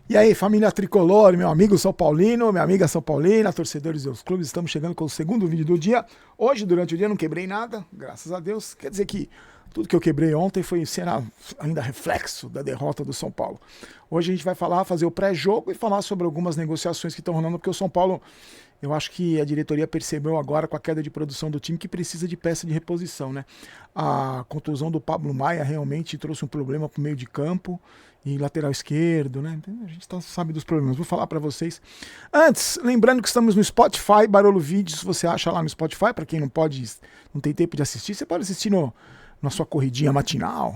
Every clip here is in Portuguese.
E aí, família tricolor, meu amigo São Paulino, minha amiga São Paulina, torcedores dos clubes, estamos chegando com o segundo vídeo do dia. Hoje, durante o dia, não quebrei nada, graças a Deus. Quer dizer que tudo que eu quebrei ontem foi será ainda reflexo da derrota do São Paulo. Hoje a gente vai fazer o pré-jogo e falar sobre algumas negociações que estão rolando, porque o São Paulo, eu acho que a diretoria percebeu agora com a queda de produção do time que precisa de peça de reposição, né? A contusão do Pablo Maia realmente trouxe um problema para o meio de campo e lateral esquerdo, né? A gente sabe dos problemas. Vou falar para vocês. Antes, lembrando que estamos no Spotify, Barolo Vídeos, você acha lá no Spotify, para quem não tem tempo de assistir, você pode assistir na sua corridinha matinal,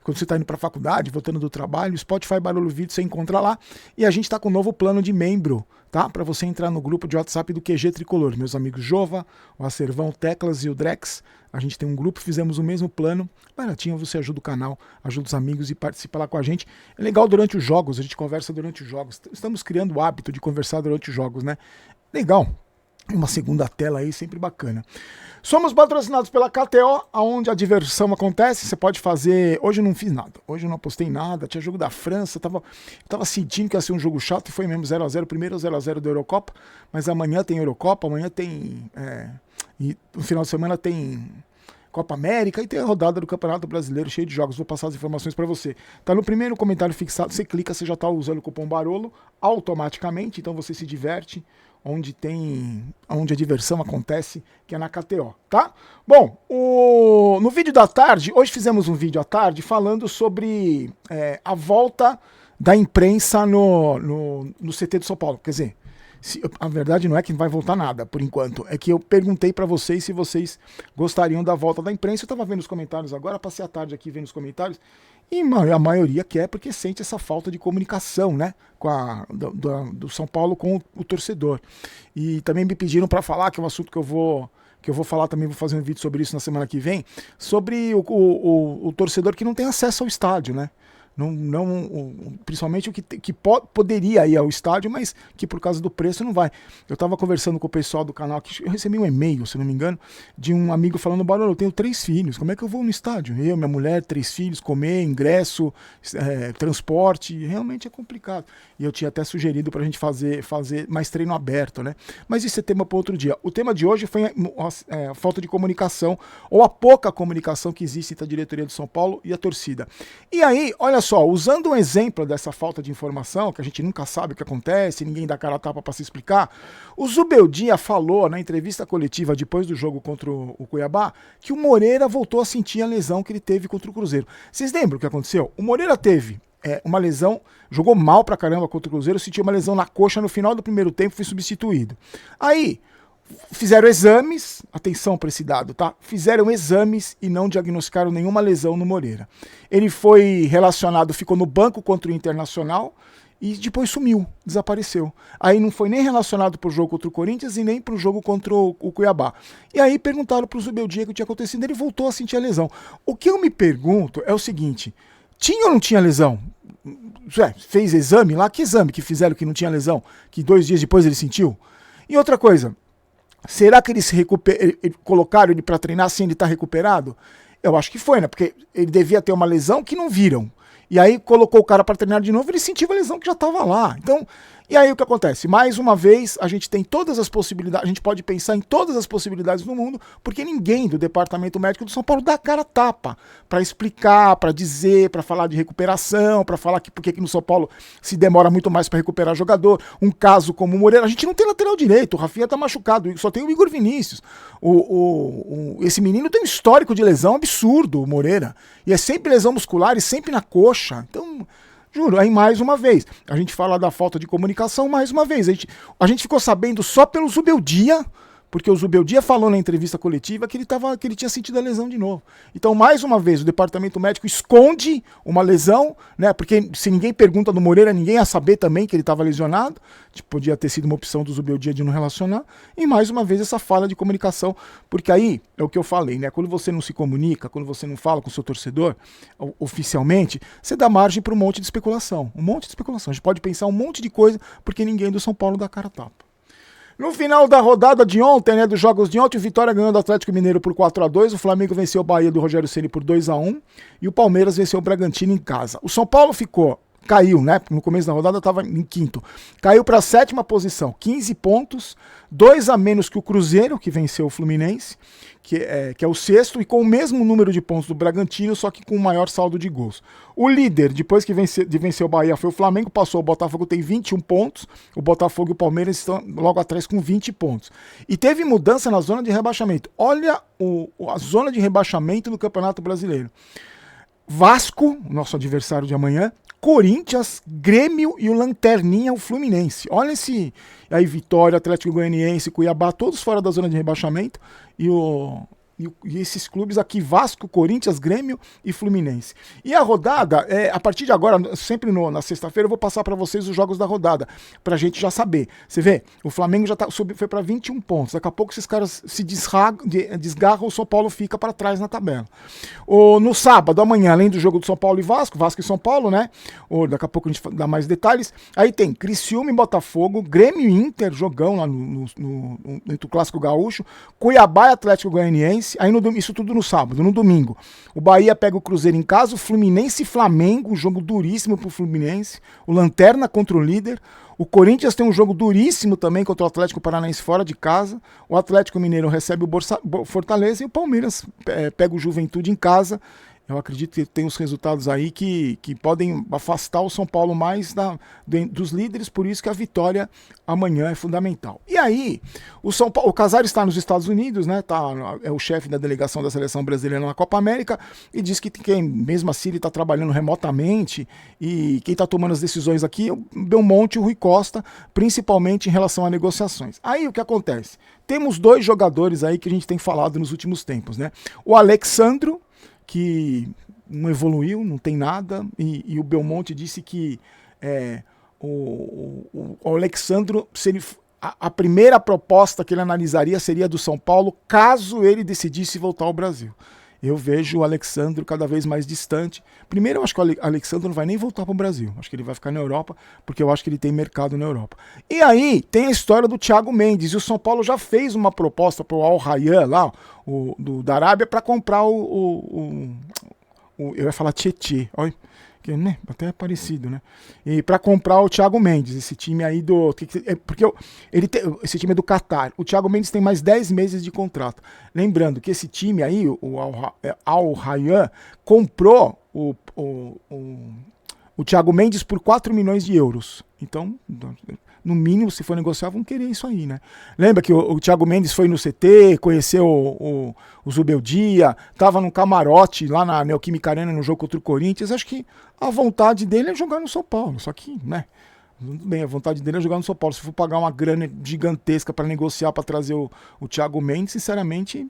quando você está indo para a faculdade, voltando do trabalho, Spotify Barolo Vídeo, você encontra lá. E a gente está com um novo plano de membro, tá? Para você entrar no grupo de WhatsApp do QG Tricolor. Meus amigos Jova, o Acervão, o Teclas e o Drex. A gente tem um grupo, fizemos o mesmo plano. Baratinho, você ajuda o canal, ajuda os amigos e participa lá com a gente. É legal durante os jogos, a gente conversa durante os jogos. Estamos criando o hábito de conversar durante os jogos, né? Legal. Uma segunda tela aí, sempre bacana. Somos patrocinados pela KTO, onde a diversão acontece. Você pode fazer... Hoje eu não fiz nada. Hoje eu não apostei nada. Tinha jogo da França. Eu tava sentindo que ia ser um jogo chato. E foi mesmo 0x0. Primeiro 0x0 da Eurocopa. Mas amanhã tem Eurocopa. Amanhã tem... E no final de semana tem... Copa América e tem a rodada do Campeonato Brasileiro cheio de jogos. Vou passar as informações para você. Tá no primeiro comentário fixado, você clica, você já tá usando o cupom Barolo automaticamente, então você se diverte onde a diversão acontece, que é na KTO, tá? Bom, no vídeo da tarde, hoje fizemos um vídeo à tarde falando sobre a volta da imprensa no CT do São Paulo, quer dizer, a verdade não é que não vai voltar nada, por enquanto. É que eu perguntei para vocês se vocês gostariam da volta da imprensa. Eu estava vendo os comentários agora, passei a tarde aqui vendo os comentários, e a maioria quer porque sente essa falta de comunicação, né, do São Paulo com o torcedor. E também me pediram para falar, que é um assunto que eu vou falar também, vou fazer um vídeo sobre isso na semana que vem, sobre o torcedor que não tem acesso ao estádio, né? Principalmente o que poderia ir ao estádio, mas que por causa do preço não vai. Eu estava conversando com o pessoal do canal aqui, eu recebi um e-mail, se não me engano, de um amigo falando: Barolo, eu tenho 3 filhos, como é que eu vou no estádio? Eu, minha mulher, 3 filhos, comer, ingresso, transporte, realmente é complicado. E eu tinha até sugerido para a gente fazer mais treino aberto, né? Mas isso é tema para outro dia. O tema de hoje foi a falta de comunicação, ou a pouca comunicação que existe entre a diretoria do São Paulo e a torcida. E aí, olha só, usando um exemplo dessa falta de informação, que a gente nunca sabe o que acontece, ninguém dá cara a tapa para se explicar, o Zubeldia falou na entrevista coletiva depois do jogo contra o Cuiabá que o Moreira voltou a sentir a lesão que ele teve contra o Cruzeiro. Vocês lembram o que aconteceu? O Moreira teve uma lesão, jogou mal pra caramba contra o Cruzeiro, sentiu uma lesão na coxa no final do primeiro tempo, foi substituído. Aí fizeram exames, atenção para esse dado, tá? Fizeram exames e não diagnosticaram nenhuma lesão no Moreira. Ele foi relacionado, ficou no banco contra o Internacional e depois sumiu, desapareceu. Aí não foi nem relacionado pro jogo contra o Corinthians e nem pro jogo contra o Cuiabá. E aí perguntaram pro Zubeldia o que tinha acontecido, ele voltou a sentir a lesão. O que eu me pergunto é o seguinte: tinha ou não tinha lesão? Fez exame lá? Que exame que fizeram que não tinha lesão? Que 2 dias depois ele sentiu? E outra coisa, será que eles colocaram ele para treinar sem ele estar recuperado? Eu acho que foi, né? Porque ele devia ter uma lesão que não viram. E aí colocou o cara para treinar de novo, ele sentiu a lesão que já estava lá. Então, e aí o que acontece? Mais uma vez, a gente tem todas as possibilidades, a gente pode pensar em todas as possibilidades do mundo, porque ninguém do departamento médico do São Paulo dá a cara a tapa para explicar, para dizer, para falar de recuperação, para falar que porque no São Paulo se demora muito mais para recuperar jogador. Um caso como o Moreira, a gente não tem lateral direito, o Rafinha tá machucado, só tem o Igor Vinícius. Esse menino tem um histórico de lesão absurdo, o Moreira, e é sempre lesão muscular e sempre na coxa. Então, juro, aí mais uma vez, a gente fala da falta de comunicação mais uma vez. A gente ficou sabendo só pelo Zubeldia, porque o Zubeldia falou na entrevista coletiva que ele tinha sentido a lesão de novo. Então, mais uma vez, o departamento médico esconde uma lesão, né? Porque se ninguém pergunta do Moreira, ninguém ia saber também que ele estava lesionado. Podia ter sido uma opção do Zubeldia de não relacionar. E mais uma vez essa falha de comunicação, porque aí é o que eu falei, né? Quando você não se comunica, quando você não fala com o seu torcedor oficialmente, você dá margem para um monte de especulação. Um monte de especulação. A gente pode pensar um monte de coisa, porque ninguém do São Paulo dá cara a tapa. No final da rodada de ontem, né, dos jogos de ontem, o Vitória ganhou do Atlético Mineiro por 4x2, o Flamengo venceu o Bahia do Rogério Ceni por 2x1 e o Palmeiras venceu o Bragantino em casa. O São Paulo ficou caiu, né? No começo da rodada estava em quinto. Caiu para a 7ª posição, 15 pontos, 2 a menos que o Cruzeiro, que venceu o Fluminense, que é o sexto, e com o mesmo número de pontos do Bragantino, só que com o maior saldo de gols. O líder, depois de vencer o Bahia, foi o Flamengo, passou, o Botafogo tem 21 pontos, o Botafogo e o Palmeiras estão logo atrás com 20 pontos. E teve mudança na zona de rebaixamento. Olha a zona de rebaixamento do Campeonato Brasileiro. Vasco, nosso adversário de amanhã, Corinthians, Grêmio e o Lanterninha, o Fluminense. Olha esse aí, Vitória, Atlético Goianiense, Cuiabá, todos fora da zona de rebaixamento, e esses clubes aqui, Vasco, Corinthians, Grêmio e Fluminense. E a rodada, a partir de agora, sempre na sexta-feira, eu vou passar para vocês os jogos da rodada, pra gente já saber. Você vê, o Flamengo já foi para 21 pontos, daqui a pouco esses caras se desgarram, o São Paulo fica para trás na tabela. No sábado, amanhã, além do jogo do São Paulo e Vasco e São Paulo, né? Daqui a pouco a gente dá mais detalhes. Aí tem Criciúma e Botafogo, Grêmio e Inter, jogão lá no Clássico Gaúcho, Cuiabá e Atlético Goianiense. Aí isso tudo no sábado. No domingo, o Bahia pega o Cruzeiro em casa, o Fluminense e Flamengo, um jogo duríssimo pro Fluminense, o Lanterna contra o líder. O Corinthians tem um jogo duríssimo também contra o Atlético Paranaense fora de casa. O Atlético Mineiro recebe o Fortaleza e o Palmeiras pega o Juventude em casa. Eu acredito que tem os resultados aí que podem afastar o São Paulo mais dos líderes, por isso que a vitória amanhã é fundamental. E aí, o Casares está nos Estados Unidos, né? É o chefe da delegação da seleção brasileira na Copa América, e diz que mesmo assim ele está trabalhando remotamente, e quem está tomando as decisões aqui é o Belmonte e o Rui Costa, principalmente em relação a negociações. Aí o que acontece? Temos 2 jogadores aí que a gente tem falado nos últimos tempos, né? O Alexandro, que não evoluiu, não tem nada, e o Belmonte disse que o Alexandro, a primeira proposta que ele analisaria seria do São Paulo, caso ele decidisse voltar ao Brasil. Eu vejo o Alexandro cada vez mais distante. Primeiro, eu acho que o Alexandro não vai nem voltar para o Brasil. Acho que ele vai ficar na Europa, porque eu acho que ele tem mercado na Europa. E aí, tem a história do Thiago Mendes. E o São Paulo já fez uma proposta para o Al Rayyan, lá, da Arábia, para comprar eu ia falar Tietê, olha, que, né, até é parecido, né? E para comprar o Thiago Mendes, esse time aí porque esse time é do Catar. O Thiago Mendes tem mais 10 meses de contrato. Lembrando que esse time aí, o Al Rayyan, comprou o Thiago Mendes por 4 milhões de euros. Então, no mínimo, se for negociar, vão querer isso aí, né? Lembra que o Thiago Mendes foi no CT, conheceu o Zubeldia, tava num camarote lá na Neoquímica Arena no jogo contra o Corinthians. Acho que a vontade dele é jogar no São Paulo, só que, né? Tudo bem, a vontade dele é jogar no São Paulo. Se for pagar uma grana gigantesca para negociar, para trazer o Thiago Mendes, sinceramente.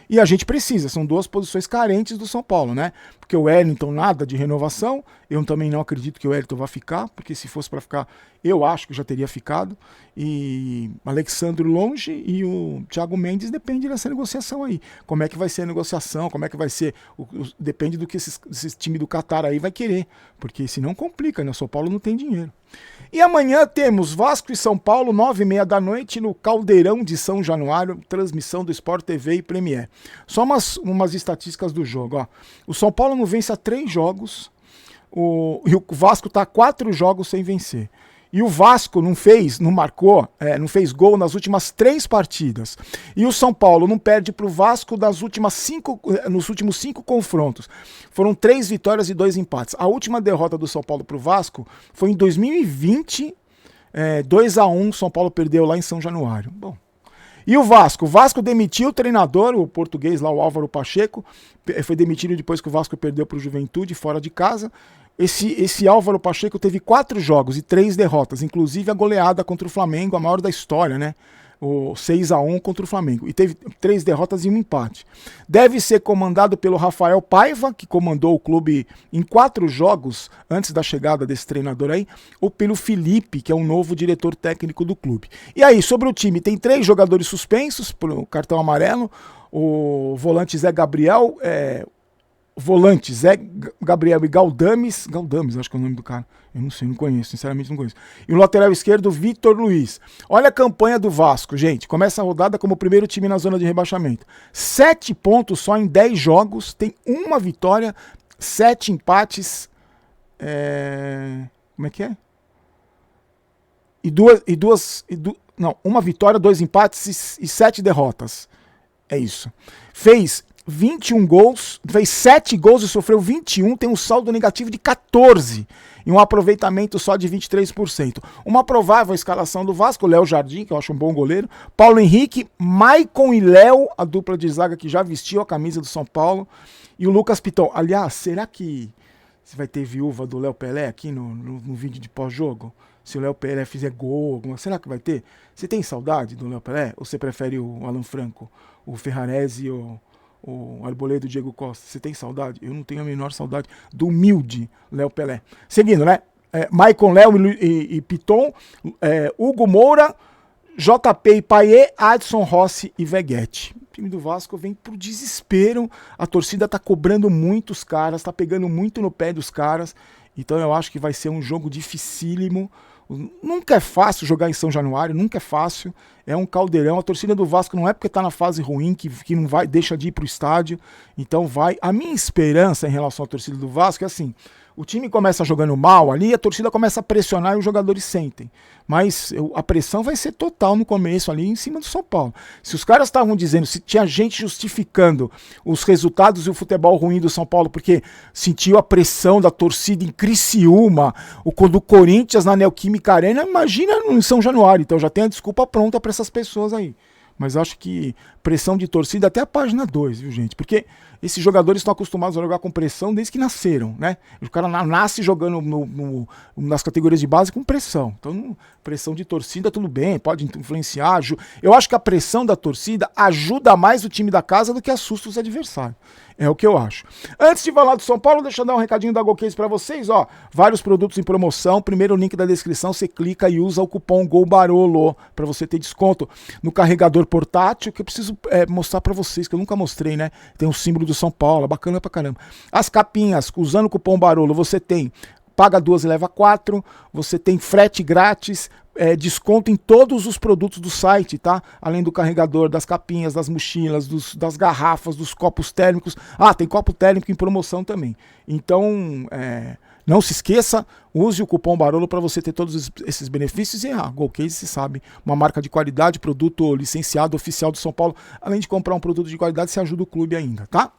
E a gente precisa, são 2 posições carentes do São Paulo, né? Porque o Wellington, nada de renovação. Eu também não acredito que o Wellington vá ficar, porque se fosse para ficar, eu acho que já teria ficado. E Alexandre longe e o Thiago Mendes depende dessa negociação aí. Como é que vai ser a negociação, como é que vai ser. Depende do que esse time do Catar aí vai querer. Porque senão complica, né? O São Paulo não tem dinheiro. E amanhã temos Vasco e São Paulo, 9h30 da noite, no Caldeirão de São Januário, transmissão do Sport TV e Premier. Só umas estatísticas do jogo. Ó. O São Paulo não vence há 3 jogos, e o Vasco está 4 jogos sem vencer. E o Vasco não fez gol nas últimas 3 partidas. E o São Paulo não perde para o Vasco nos últimos 5 confrontos. Foram 3 vitórias e 2 empates. A última derrota do São Paulo para o Vasco foi em 2020, 2-1, São Paulo perdeu lá em São Januário. Bom. E o Vasco demitiu o treinador, o português lá, o Álvaro Pacheco, foi demitido depois que o Vasco perdeu para o Juventude fora de casa. Esse Álvaro Pacheco teve 4 jogos e 3 derrotas, inclusive a goleada contra o Flamengo, a maior da história, né? O 6-1 contra o Flamengo. E teve 3 derrotas e 1 empate. Deve ser comandado pelo Rafael Paiva, que comandou o clube em 4 jogos antes da chegada desse treinador aí, ou pelo Felipe, que é o novo diretor técnico do clube. E aí, sobre o time, tem 3 jogadores suspensos por cartão amarelo, o volante Zé Gabriel, e Galdames, acho que é o nome do cara, eu não sei, não conheço, sinceramente não conheço. E o lateral esquerdo, Vitor Luiz. Olha a campanha do Vasco, gente, começa a rodada como o primeiro time na zona de rebaixamento. 7 pontos só em 10 jogos, tem 1 vitória, 7 empates, Como é que é? Não, uma vitória, 2 empates e 7 derrotas. É isso. Fez 21 gols, fez 7 gols e sofreu 21, tem um saldo negativo de 14 e um aproveitamento só de 23%. Uma provável escalação do Vasco: Léo Jardim, que eu acho um bom goleiro, Paulo Henrique, Maicon e Léo, a dupla de zaga que já vestiu a camisa do São Paulo, e o Lucas Piton. Aliás, será que você vai ter viúva do Léo Pelé aqui no vídeo de pós-jogo? Se o Léo Pelé fizer gol, será que vai ter? Você tem saudade do Léo Pelé? Ou você prefere o Alan Franco, o Ferrarese, o Arboleda, o Diego Costa? Você tem saudade? Eu não tenho a menor saudade do humilde Léo Pelé. Seguindo, né? Maicon, Léo e Piton, Hugo Moura, JP e Payet, Adson, Rossi e Veguete. O time do Vasco vem pro desespero, a torcida tá cobrando muito os caras, tá pegando muito no pé dos caras, então eu acho que vai ser um jogo dificílimo. Nunca é fácil jogar em São Januário, nunca é fácil, é um caldeirão. A torcida do Vasco não é porque tá na fase ruim que não vai, deixa de ir pro estádio, então vai. A minha esperança em relação à torcida do Vasco é assim: o time começa jogando mal ali, a torcida começa a pressionar e os jogadores sentem. Mas a pressão vai ser total no começo ali em cima do São Paulo. Se os caras estavam dizendo, se tinha gente justificando os resultados e o futebol ruim do São Paulo porque sentiu a pressão da torcida em Criciúma, do Corinthians na Neoquímica Arena, imagina em São Januário. Então já tem a desculpa pronta para essas pessoas aí. Mas acho que pressão de torcida até a página 2, viu, gente? Porque esses jogadores estão acostumados a jogar com pressão desde que nasceram, né? O cara nasce jogando nas categorias de base com pressão. Então, pressão de torcida, tudo bem, pode influenciar. Eu acho que a pressão da torcida ajuda mais o time da casa do que assusta os adversários. É o que eu acho. Antes de falar do São Paulo, deixa eu dar um recadinho da GoCase pra vocês, ó. Vários produtos em promoção. Primeiro link da descrição, você clica e usa o cupom GOLBAROLO pra você ter desconto no carregador portátil, que eu preciso mostrar pra vocês, que eu nunca mostrei, né? Tem um símbolo do São Paulo, bacana pra caramba. As capinhas, usando o cupom BAROLO, você tem paga 2 e leva 4, você tem frete grátis, desconto em todos os produtos do site, tá? Além do carregador, das capinhas, das mochilas, das garrafas, dos copos térmicos. Ah, tem copo térmico em promoção também. Então, não se esqueça, use o cupom BAROLO para você ter todos esses benefícios. E a GoCase, se sabe, uma marca de qualidade, produto licenciado oficial do São Paulo. Além de comprar um produto de qualidade, você ajuda o clube ainda, tá?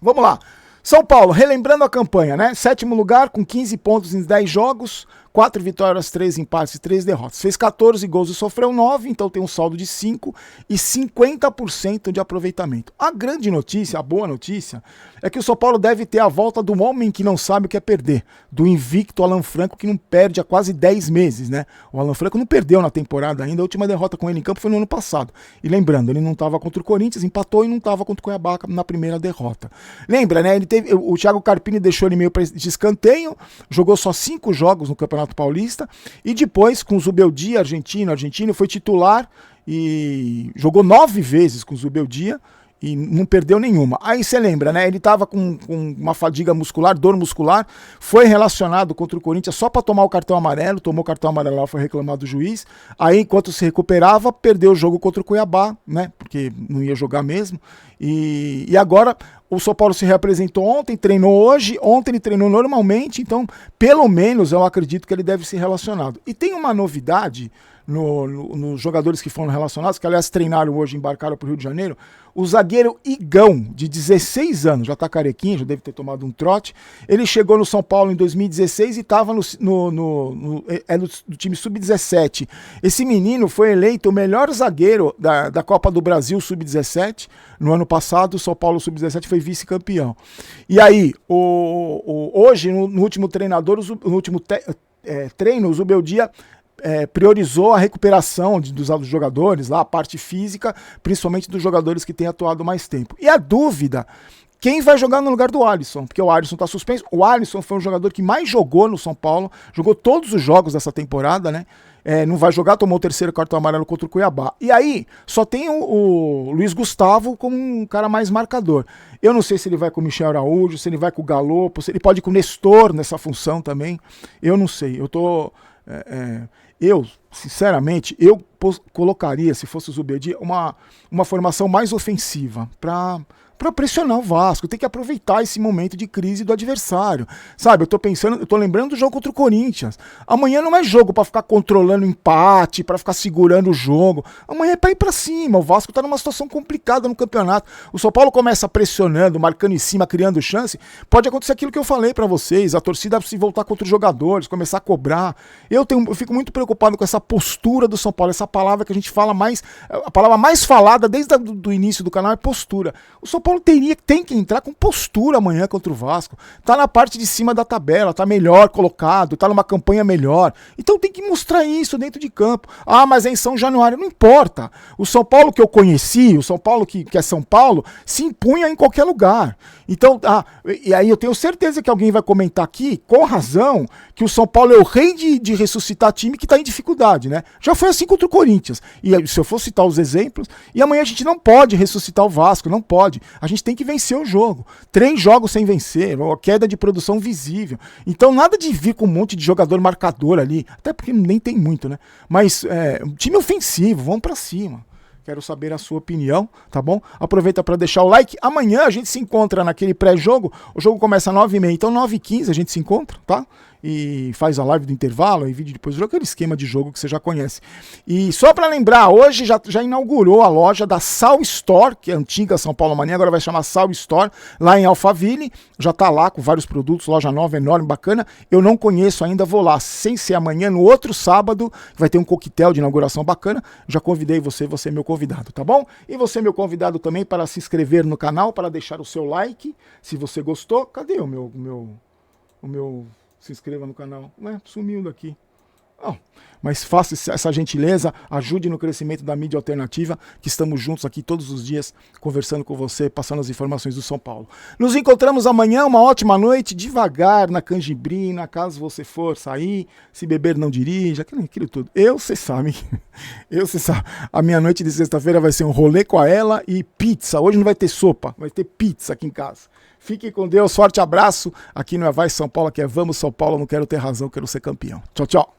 Vamos lá. São Paulo, relembrando a campanha, né? 7º lugar, com 15 pontos em 10 jogos, 4 vitórias, 3 empates e 3 derrotas. Fez 14 gols e sofreu 9, então tem um saldo de 5 e 50% de aproveitamento. A grande notícia, a boa notícia, é que o São Paulo deve ter a volta do homem que não sabe o que é perder, do invicto Alan Franco, que não perde há quase 10 meses, né? O Alan Franco não perdeu na temporada ainda, a última derrota com ele em campo foi no ano passado. E lembrando, ele não estava contra o Corinthians, empatou e não estava contra o Cuiabá na primeira derrota. Lembra, né? O Thiago Carpini deixou ele meio de escanteio, jogou só 5 jogos no Campeonato Paulista, e depois com o Zubeldia, argentino, foi titular e jogou 9 vezes com o Zubeldia e não perdeu nenhuma. Aí você lembra, né? Ele tava com uma fadiga muscular, dor muscular, foi relacionado contra o Corinthians só para tomar o cartão amarelo, tomou o cartão amarelo lá, foi reclamado do juiz. Aí, enquanto se recuperava, perdeu o jogo contra o Cuiabá, né? Porque não ia jogar mesmo. E agora o São Paulo se reapresentou ontem, treinou hoje, ontem ele treinou normalmente, então pelo menos eu acredito que ele deve ser relacionado. E tem uma novidade nos jogadores que foram relacionados, que aliás treinaram hoje, embarcaram para o Rio de Janeiro. O zagueiro Igão, de 16 anos, já está carequinho, já deve ter tomado um trote. Ele chegou no São Paulo em 2016 e estava do time Sub-17. Esse menino foi eleito o melhor zagueiro da Copa do Brasil Sub-17. No ano passado, o São Paulo Sub-17 foi vice-campeão. E aí, hoje, no último treino, o Zubeldia priorizou a recuperação dos jogadores, lá, a parte física, principalmente dos jogadores que têm atuado mais tempo. E a dúvida, quem vai jogar no lugar do Alisson? Porque o Alisson está suspenso. O Alisson foi um jogador que mais jogou no São Paulo, jogou todos os jogos dessa temporada, né? Não vai jogar, tomou o 3º cartão amarelo contra o Cuiabá. E aí, só tem o Luiz Gustavo como um cara mais marcador. Eu não sei se ele vai com o Michel Araújo, se ele vai com o Galopo, se ele pode ir com o Nestor nessa função também. Eu não sei. Sinceramente, eu colocaria, se fosse o Zubeldia, uma formação mais ofensiva, para para pressionar o Vasco, tem que aproveitar esse momento de crise do adversário, sabe? Eu tô lembrando do jogo contra o Corinthians. Amanhã não é jogo para ficar controlando o empate, para ficar segurando o jogo. Amanhã é para ir para cima. O Vasco tá numa situação complicada no campeonato. O São Paulo começa pressionando, marcando em cima, criando chance. Pode acontecer aquilo que eu falei para vocês, a torcida se voltar contra os jogadores, começar a cobrar. Eu fico muito preocupado com essa postura do São Paulo, essa palavra que a gente fala mais, a palavra mais falada desde o início do canal é postura. O São Paulo tem que entrar com postura amanhã contra o Vasco. Tá na parte de cima da tabela, tá melhor colocado, tá numa campanha melhor. Então tem que mostrar isso dentro de campo. Ah, mas é em São Januário, não importa. O São Paulo que eu conheci, o São Paulo que é São Paulo, se impunha em qualquer lugar. Então, e aí eu tenho certeza que alguém vai comentar aqui, com razão, que o São Paulo é o rei de ressuscitar time que tá em dificuldade, né? Já foi assim contra o Corinthians. E se eu for citar os exemplos, e amanhã a gente não pode ressuscitar o Vasco, não pode. A gente tem que vencer o jogo. 3 jogos sem vencer, queda de produção visível. Então nada de vir com um monte de jogador marcador ali, até porque nem tem muito, né? Mas time ofensivo, vamos pra cima. Quero saber a sua opinião, tá bom? Aproveita para deixar o like. Amanhã a gente se encontra naquele pré-jogo. O jogo começa às 9h30, então 9h15 a gente se encontra, tá? E faz a live do intervalo, e vídeo depois do jogo, aquele esquema de jogo que você já conhece. E só para lembrar, hoje já inaugurou a loja da Sal Store, que é a antiga São Paulo Mania, agora vai chamar Sal Store, lá em Alphaville. Já tá lá com vários produtos, loja nova, enorme, bacana. Eu não conheço ainda, vou lá, sem ser amanhã, no outro sábado, vai ter um coquetel de inauguração bacana. Já convidei você é meu convidado, tá bom? E você é meu convidado também para se inscrever no canal, para deixar o seu like, se você gostou. Cadê o meu... Se inscreva no canal. Sumiu daqui. Mas faça essa gentileza, ajude no crescimento da mídia alternativa, que estamos juntos aqui todos os dias, conversando com você, passando as informações do São Paulo. Nos encontramos amanhã, uma ótima noite, devagar, na canjibrina, caso você for sair, se beber não dirija, aquilo tudo. Você sabe, a minha noite de sexta-feira vai ser um rolê com a ela e pizza. Hoje não vai ter sopa, vai ter pizza aqui em casa. Fiquem com Deus, forte abraço. Aqui não é Vai São Paulo, aqui é Vamos São Paulo, não quero ter razão, quero ser campeão. Tchau, tchau.